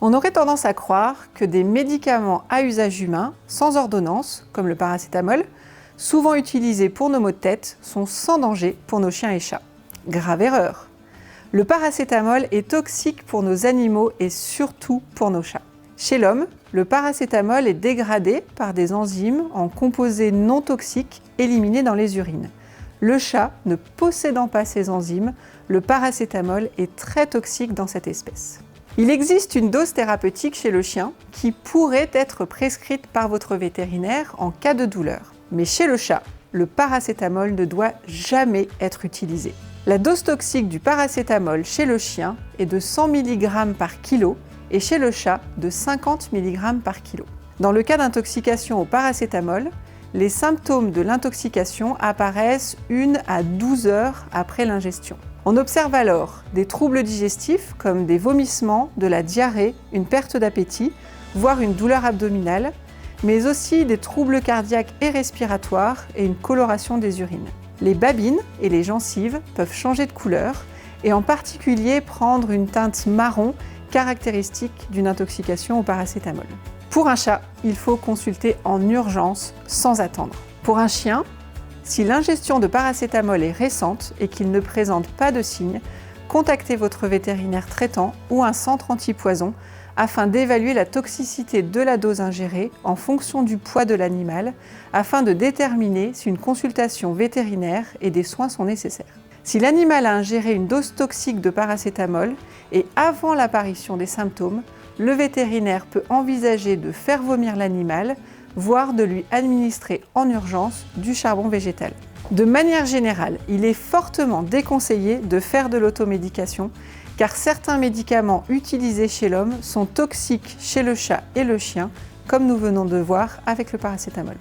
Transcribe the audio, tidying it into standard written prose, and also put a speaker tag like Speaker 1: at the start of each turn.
Speaker 1: On aurait tendance à croire que des médicaments à usage humain, sans ordonnance, comme le paracétamol, souvent utilisés pour nos maux de tête, sont sans danger pour nos chiens et chats. Grave erreur! Le paracétamol est toxique pour nos animaux et surtout pour nos chats. Chez l'homme, le paracétamol est dégradé par des enzymes en composés non toxiques éliminés dans les urines. Le chat ne possédant pas ces enzymes, le paracétamol est très toxique dans cette espèce. Il existe une dose thérapeutique chez le chien qui pourrait être prescrite par votre vétérinaire en cas de douleur. Mais chez le chat, le paracétamol ne doit jamais être utilisé. La dose toxique du paracétamol chez le chien est de 100 mg par kilo et chez le chat de 50 mg par kilo. Dans le cas d'intoxication au paracétamol, les symptômes de l'intoxication apparaissent 1 à 12 heures après l'ingestion. On observe alors des troubles digestifs comme des vomissements, de la diarrhée, une perte d'appétit, voire une douleur abdominale, mais aussi des troubles cardiaques et respiratoires et une coloration des urines. Les babines et les gencives peuvent changer de couleur et en particulier prendre une teinte marron caractéristique d'une intoxication au paracétamol. Pour un chat, il faut consulter en urgence sans attendre. Pour un chien, si l'ingestion de paracétamol est récente et qu'il ne présente pas de signes, contactez votre vétérinaire traitant ou un centre antipoison afin d'évaluer la toxicité de la dose ingérée en fonction du poids de l'animal, afin de déterminer si une consultation vétérinaire et des soins sont nécessaires. Si l'animal a ingéré une dose toxique de paracétamol et avant l'apparition des symptômes, le vétérinaire peut envisager de faire vomir l'animal, voire de lui administrer en urgence du charbon végétal. De manière générale, il est fortement déconseillé de faire de l'automédication car certains médicaments utilisés chez l'homme sont toxiques chez le chat et le chien, comme nous venons de voir avec le paracétamol.